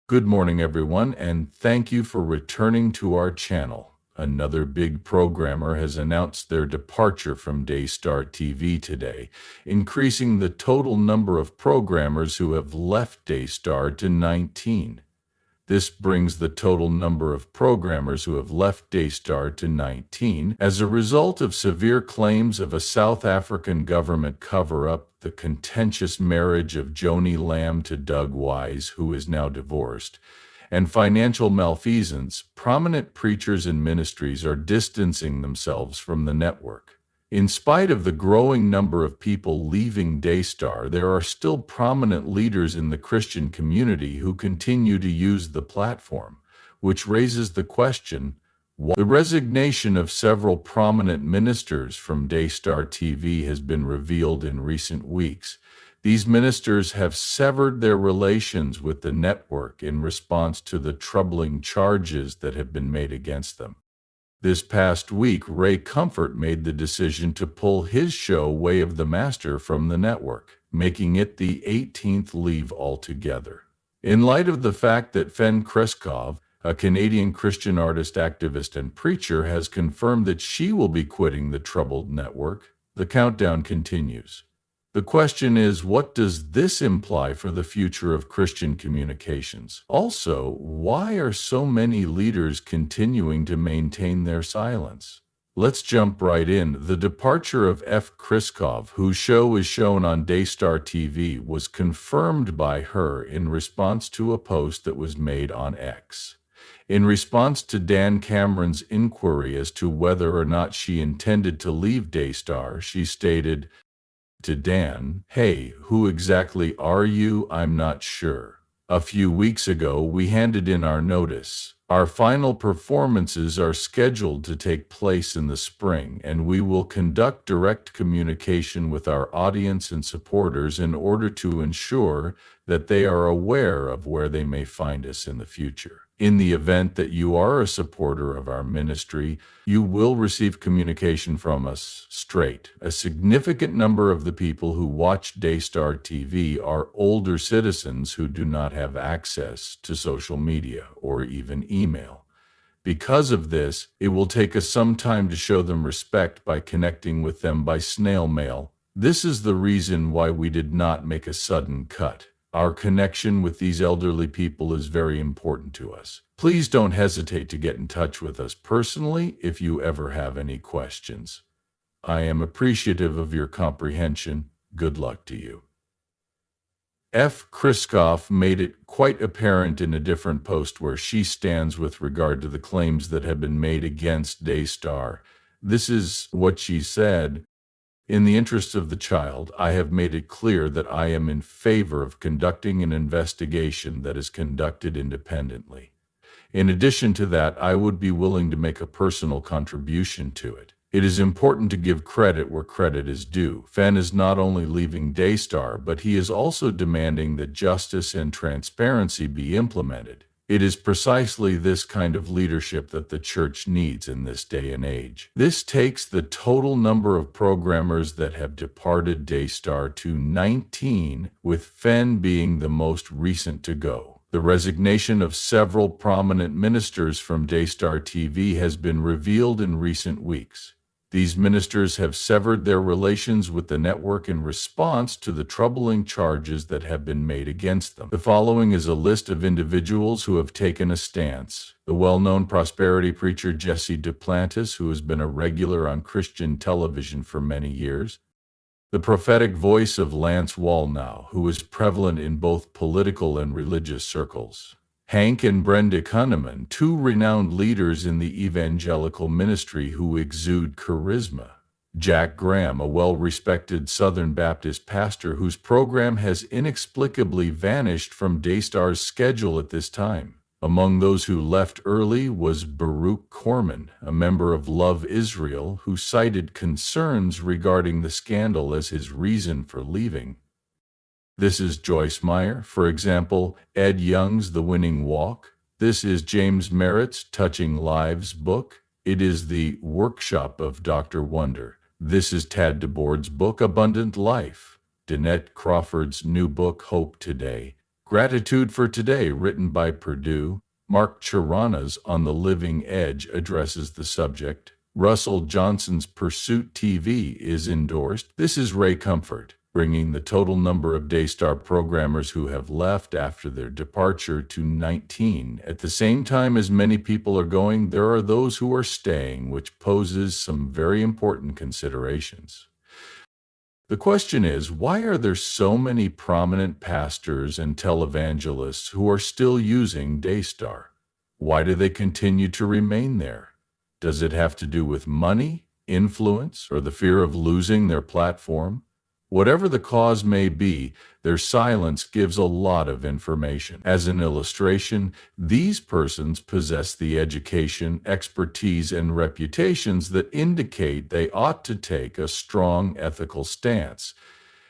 Good morning, everyone, and thank you for returning to our channel. Another big programmer has announced their departure from Daystar TV today, increasing the total number of programmers who have left Daystar to 19. This brings the total number of programmers who have left Daystar to 19 as a result of severe claims of a South African government cover-up, the contentious marriage of Joni Lamb to Doug Weiss, who is now divorced, and financial malfeasance. Prominent preachers and ministries are distancing themselves from the network. In spite of the growing number of people leaving Daystar, there are still prominent leaders in the Christian community who continue to use the platform, which raises the question, why? The resignation of several prominent ministers from Daystar TV has been revealed in recent weeks. These ministers have severed their relations with the network in response to the troubling charges that have been made against them. This past week, Ray Comfort made the decision to pull his show Way of the Master from the network, making it the 18th leave altogether. In light of the fact that Fen Kreskov, a Canadian Christian artist, activist, and preacher, has confirmed that she will be quitting the troubled network, the countdown continues. The question is, what does this imply for the future of Christian communications? Also, why are so many leaders continuing to maintain their silence? Let's jump right in. The departure of F. Kriskov, whose show is shown on Daystar TV, was confirmed by her in response to a post that was made on X. In response to Dan Cameron's inquiry as to whether or not she intended to leave Daystar, she stated to Dan, "Hey, who exactly are you? I'm not sure. A few weeks ago, we handed in our notice. Our final performances are scheduled to take place in the spring, and we will conduct direct communication with our audience and supporters in order to ensure that they are aware of where they may find us in the future. In the event that you are a supporter of our ministry, you will receive communication from us straight. A significant number of the people who watch Daystar TV are older citizens who do not have access to social media or even email. Because of this, it will take us some time to show them respect by connecting with them by snail mail. This is the reason why we did not make a sudden cut. Our connection with these elderly people is very important to us. Please don't hesitate to get in touch with us personally if you ever have any questions. I am appreciative of your comprehension. Good luck to you." F. Kriskoff made it quite apparent in a different post where she stands with regard to the claims that have been made against Daystar. This is what she said. "In the interest of the child, I have made it clear that I am in favor of conducting an investigation that is conducted independently. In addition to that, I would be willing to make a personal contribution to it. It is important to give credit where credit is due. Fen is not only leaving Daystar, but he is also demanding that justice and transparency be implemented. It is precisely this kind of leadership that the church needs in this day and age." This takes the total number of programmers that have departed Daystar to 19, with Fen being the most recent to go. The resignation of several prominent ministers from Daystar TV has been revealed in recent weeks. These ministers have severed their relations with the network in response to the troubling charges that have been made against them. The following is a list of individuals who have taken a stance. The well-known prosperity preacher Jesse Duplantis, who has been a regular on Christian television for many years. The prophetic voice of Lance Wallnau, who is prevalent in both political and religious circles. Hank and Brenda Kunneman, two renowned leaders in the evangelical ministry who exude charisma. Jack Graham, a well-respected Southern Baptist pastor whose program has inexplicably vanished from Daystar's schedule at this time. Among those who left early was Baruch Corman, a member of Love Israel, who cited concerns regarding the scandal as his reason for leaving. This is Joyce Meyer, for example, Ed Young's The Winning Walk. This is James Merritt's Touching Lives book. It is the Workshop of Dr. Wonder. This is Tad DeBoard's book Abundant Life. Danette Crawford's new book Hope Today. Gratitude for Today, written by Purdue. Mark Chirana's On the Living Edge addresses the subject. Russell Johnson's Pursuit TV is endorsed. This is Ray Comfort, bringing the total number of Daystar programmers who have left after their departure to 19. At the same time as many people are going, there are those who are staying, which poses some very important considerations. The question is, why are there so many prominent pastors and televangelists who are still using Daystar? Why do they continue to remain there? Does it have to do with money, influence, or the fear of losing their platform? Whatever the cause may be, their silence gives a lot of information. As an illustration, these persons possess the education, expertise, and reputations that indicate they ought to take a strong ethical stance.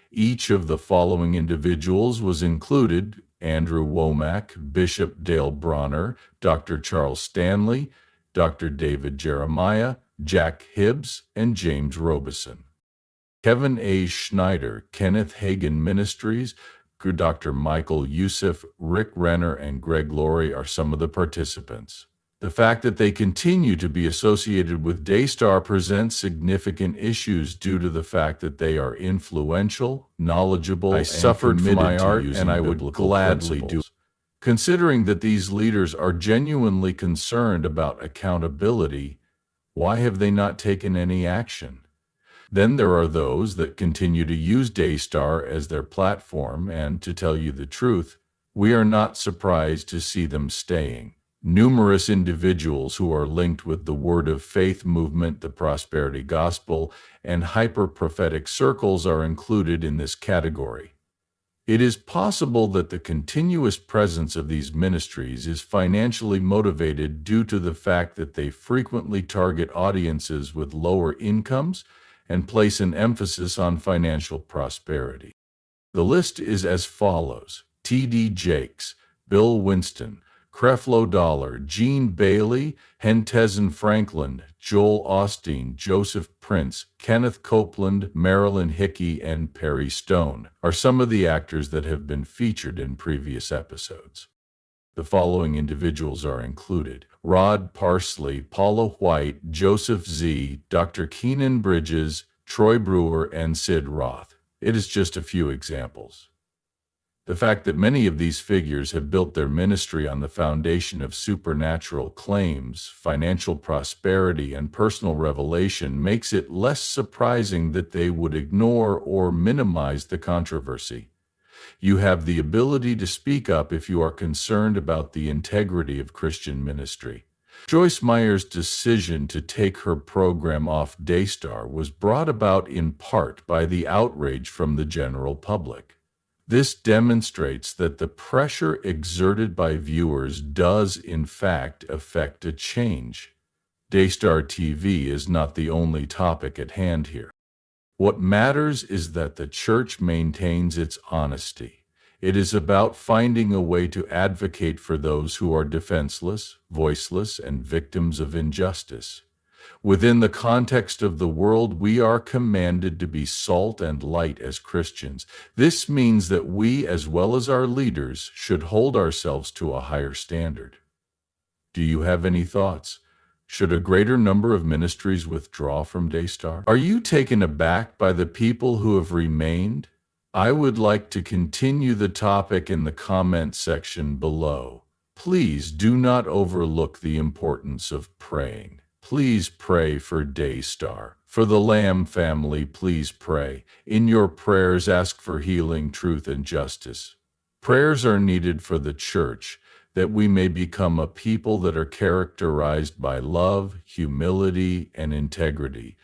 Each of the following individuals was included: Andrew Womack, Bishop Dale Bronner, Dr. Charles Stanley, Dr. David Jeremiah, Jack Hibbs, and James Robeson. Kevin A. Schneider, Kenneth Hagin Ministries, Dr. Michael Youssef, Rick Renner, and Greg Laurie are some of the participants. The fact that they continue to be associated with Daystar presents significant issues due to the fact that they are influential, knowledgeable, and suffered for my art, and I would gladly do. Considering that these leaders are genuinely concerned about accountability, why have they not taken any action? Then there are those that continue to use Daystar as their platform, and to tell you the truth, we are not surprised to see them staying. Numerous individuals who are linked with the Word of Faith movement, the Prosperity Gospel, and hyper-prophetic circles are included in this category. It is possible that the continuous presence of these ministries is financially motivated due to the fact that they frequently target audiences with lower incomes and place an emphasis on financial prosperity. The list is as follows: T.D. Jakes, Bill Winston, Creflo Dollar, Gene Bailey, Hentezen Franklin, Joel Osteen, Joseph Prince, Kenneth Copeland, Marilyn Hickey, and Perry Stone are some of the actors that have been featured in previous episodes. The following individuals are included: Rod Parsley, Paula White, Joseph Z., Dr. Keenan Bridges, Troy Brewer, and Sid Roth. It is just a few examples. The fact that many of these figures have built their ministry on the foundation of supernatural claims, financial prosperity, and personal revelation makes it less surprising that they would ignore or minimize the controversy. You have the ability to speak up if you are concerned about the integrity of Christian ministry. Joyce Meyer's decision to take her program off Daystar was brought about in part by the outrage from the general public. This demonstrates that the pressure exerted by viewers does, in fact, affect a change. Daystar TV is not the only topic at hand here. What matters is that the church maintains its honesty. It is about finding a way to advocate for those who are defenseless, voiceless, and victims of injustice. Within the context of the world, we are commanded to be salt and light as Christians. This means that we, as well as our leaders, should hold ourselves to a higher standard. Do you have any thoughts? Should a greater number of ministries withdraw from Daystar? Are you taken aback by the people who have remained? I would like to continue the topic in the comment section below. Please do not overlook the importance of praying. Please pray for Daystar. For the Lamb family, please pray. In your prayers, ask for healing, truth, and justice. Prayers are needed for the church, that we may become a people that are characterized by love, humility, and integrity.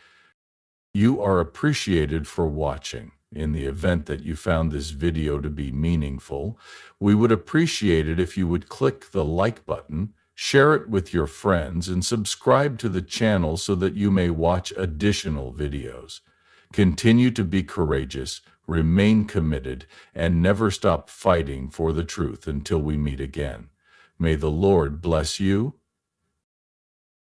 You are appreciated for watching. In the event that you found this video to be meaningful, we would appreciate it if you would click the like button, share it with your friends, and subscribe to the channel so that you may watch additional videos. Continue to be courageous, remain committed, and never stop fighting for the truth until we meet again. May the Lord bless you,